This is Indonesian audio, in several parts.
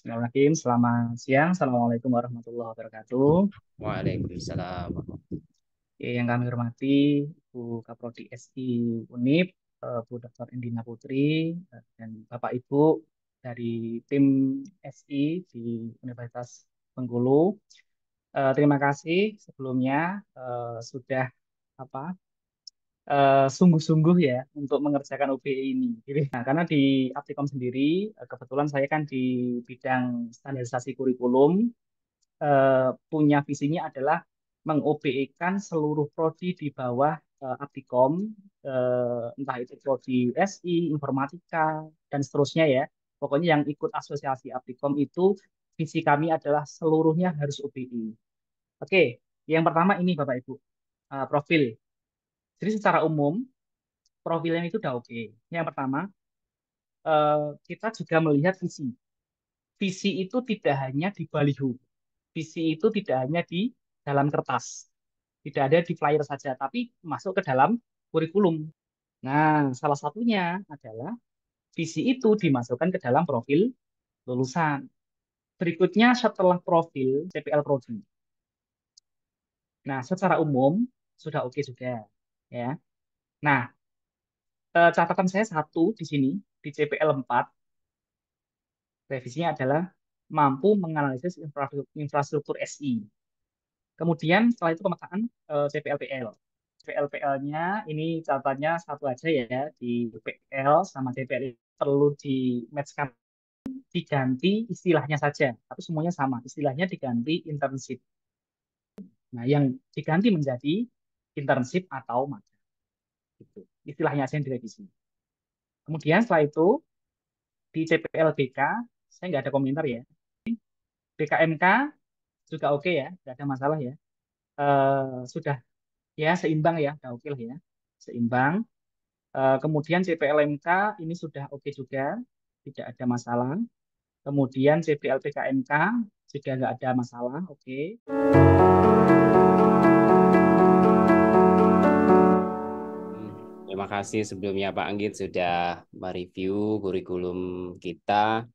Bismillahirrahmanirrahim. Selamat siang. Assalamualaikum warahmatullahi wabarakatuh. Waalaikumsalam. Yang kami hormati Bu Kaprodi SI Unip, Bu Dr. Indina Putri, dan Bapak Ibu dari tim SI di Universitas Bengkulu. Terima kasih sebelumnya sudah apa sungguh-sungguh ya untuk mengerjakan UBI ini. Nah, karena di Aptikom sendiri, kebetulan saya kan di bidang standarisasi kurikulum, punya visinya adalah meng-OBE-kan seluruh prodi di bawah Aptikom, entah itu prodi SI, informatika, dan seterusnya ya. Pokoknya yang ikut asosiasi Aptikom itu visi kami adalah seluruhnya harus OBE. Oke, yang pertama ini Bapak Ibu, profil. Jadi secara umum profilnya itu udah oke. Yang pertama, kita juga melihat visi. Visi itu tidak hanya di baliho. Visi itu tidak hanya di dalam kertas. Tidak ada di flyer saja, tapi masuk ke dalam kurikulum. Nah, salah satunya adalah visi itu dimasukkan ke dalam profil lulusan. Berikutnya setelah profil CPL Prodi. Nah, secara umum sudah oke juga, ya. Nah, catatan saya satu di sini di CPL 4 revisinya adalah mampu menganalisis infrastruktur SI. Kemudian setelah itu pemetaan CPLPL. CPLPL-nya ini catatannya satu aja ya, di PL sama CPL perlu di matchkan, diganti istilahnya saja, tapi semuanya sama, istilahnya diganti internship. Nah, yang diganti menjadi internship atau magang. Gitu. Istilahnya aja yang direvisi. Kemudian setelah itu di CPLBK saya nggak ada komentar ya. BKMK juga oke ya, nggak ada masalah ya. Sudah ya seimbang ya, udah oke lah ya, seimbang. Kemudian CPLMK ini sudah oke juga, tidak ada masalah. Kemudian CPLPKMK juga nggak ada masalah, oke. Terima kasih sebelumnya Pak Anggit sudah mereview kurikulum kita.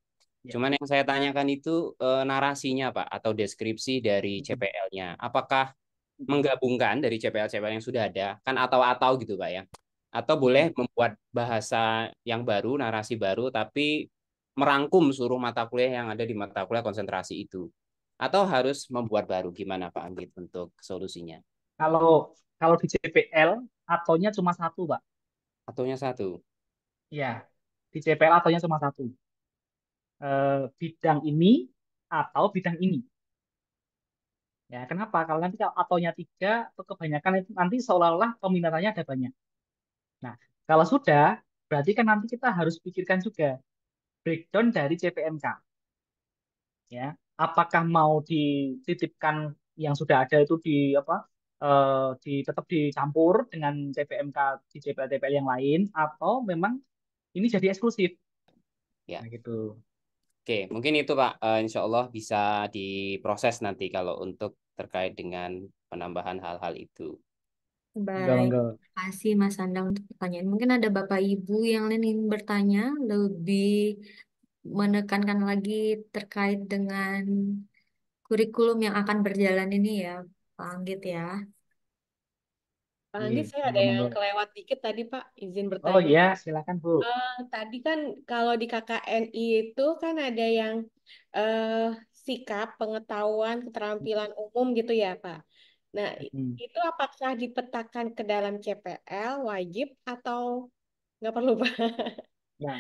Ya. Cuman yang saya tanyakan itu narasinya Pak atau deskripsi dari Mm, CPL-nya. Apakah mm, menggabungkan dari CPL-CPL yang sudah ada, kan atau gitu Pak ya? Atau boleh mm. membuat bahasa yang baru, narasi baru, tapi merangkum seluruh mata kuliah yang ada di mata kuliah konsentrasi itu? Atau harus membuat baru? Gimana Pak Anggit untuk solusinya? Kalau kalau di CPL atonya cuma satu, Pak. Ataunya satu? Ya, di CPL atonya cuma satu. Bidang ini atau bidang ini. Ya, kenapa? Kalau nanti kalau atonya tiga atau kebanyakan itu nanti seolah-olah peminatannya ada banyak. Nah, kalau sudah, berarti kan nanti kita harus pikirkan juga breakdown dari CPMK. Ya, apakah mau dititipkan yang sudah ada itu di apa? Tetap dicampur dengan CPMK di CPL-CPL yang lain, atau memang ini jadi eksklusif. Ya. Nah, gitu. Oke, mungkin itu Pak. Insya Allah bisa diproses nanti kalau untuk terkait dengan penambahan hal-hal itu. Enggak, Baik, enggak. terima kasih Mas Andang untuk pertanyaan. Mungkin ada Bapak Ibu yang lain ingin bertanya, lebih menekankan lagi terkait dengan kurikulum yang akan berjalan ini ya, Pak Anggit ya. Pak Iya, Anggit, saya ada monggo, yang monggo. kelewat dikit tadi, Pak. Izin Oh bertanya. iya, silakan Bu. Tadi kan kalau di KKNI itu kan ada yang eh, sikap, pengetahuan, keterampilan umum gitu ya, Pak. Nah, Hmm. itu apakah dipetakan ke dalam CPL wajib atau nggak perlu, Pak? Nah,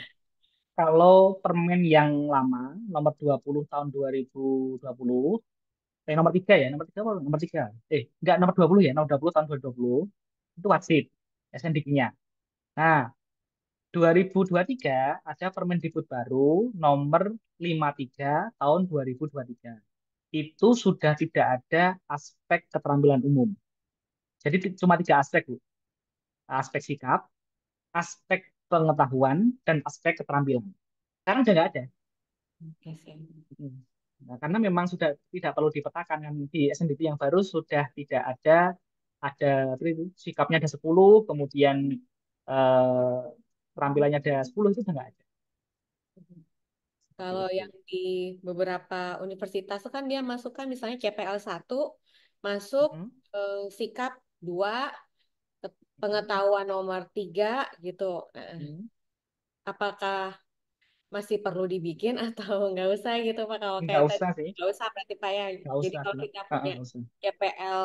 kalau permen yang lama, nomor 20 tahun 2020, nomor 3 ya, nomor 3 apa nomor 3? Enggak, nomor 20 ya, nomor 20 tahun 2020, itu wajib SNDQ-nya. Nah, 2023 ada Permendikbud baru nomor 53 tahun 2023. Itu sudah tidak ada aspek keterampilan umum. Jadi cuma tiga aspek, Bu. Aspek sikap, aspek pengetahuan, dan aspek keterampilan. Sekarang sudah nggak ada. Oke, sih. Mm. Nah, karena memang sudah tidak perlu dipetakan kan di SNDP yang baru sudah tidak ada apa itu, sikapnya ada 10, kemudian eh, keterampilannya ada 10 itu sudah nggak ada. Kalau Gitu. yang di beberapa universitas tuh kan dia masukkan misalnya CPL 1, masuk Mhm. sikap 2, Mhm. pengetahuan nomor 3 gitu. Nah, Mhm. apakah masih perlu dibikin atau nggak usah gitu Pak? Kalau Nggak kayak tadi usah sih, nggak usah berarti Pak ya. nggak Jadi usah. kalau Kenapa? kita punya Nggak usah. CPL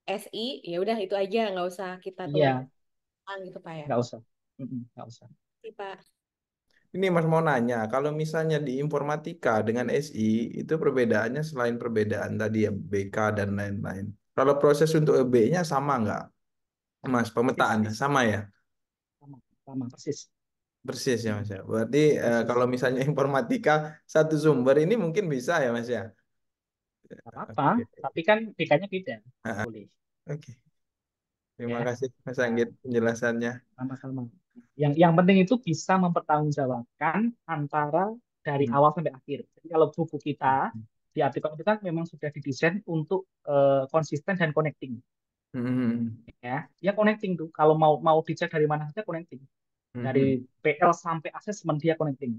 SI, ya udah itu aja, nggak usah kita tulis Iya, gitu Pak ya. nggak usah. Nggak usah. Sih Pak. Ini Mas mau nanya, kalau misalnya di informatika dengan SI, itu perbedaannya selain perbedaan tadi ya BK dan lain-lain. Kalau proses untuk EB-nya sama nggak, Mas? Persis, Pemetaannya sama ya? sama persis. Persis ya Mas Mhm. ya. Berarti Persis. kalau misalnya informatika satu sumber ini mungkin bisa ya Mas ya? Nggak apa-apa, Oke. tapi kan BK-nya beda. Ah, ah. Boleh. Oke. Terima Ya. kasih Mas Nah, Anggit penjelasannya. sama-sama. Yang penting itu bisa mempertanggungjawabkan antara dari Hmm. awal sampai akhir. Jadi kalau buku kita di Aptikon itu kan memang sudah didesain untuk konsisten dan connecting. Hmm. Ya, dia connecting tuh. Kalau mau mau dicek dari mana saja connecting. Dari Hmm. PL sampai asesmen dia connecting.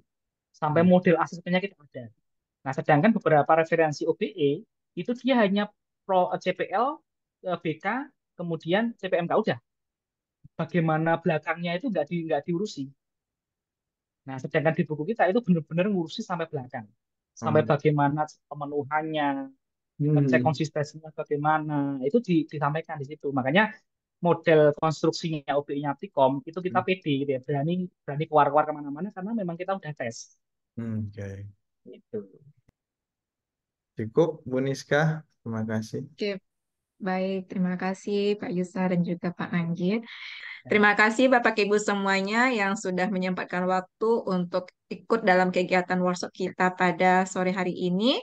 Sampai Hmm. model asesmennya kita ada. Nah, sedangkan beberapa referensi OBE itu dia hanya CPL, BK, kemudian CPMK udah. Bagaimana belakangnya itu nggak diurusi. Nah, sedangkan di buku kita itu benar-benar ngurusi sampai belakang. Sampai Oh. bagaimana pemenuhannya, ngecek Hmm. konsistensinya bagaimana, itu disampaikan di situ. Makanya model konstruksinya OBI-nya Aptikom itu kita Hmm. pede gitu ya, berani berani keluar-keluar kemana-mana karena memang kita udah tes. Oke. Gitu. Cukup, Bu Niska. Terima kasih. Oke, baik. Terima kasih Pak Yusa dan juga Pak Anggit. Ya. Terima kasih Bapak Ibu semuanya yang sudah menyempatkan waktu untuk ikut dalam kegiatan workshop kita pada sore hari ini.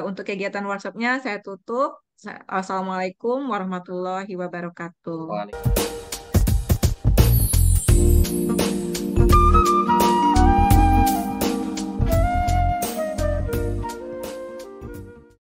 Untuk kegiatan workshopnya saya tutup. Assalamualaikum warahmatullahi wabarakatuh. Waalaikumsalam.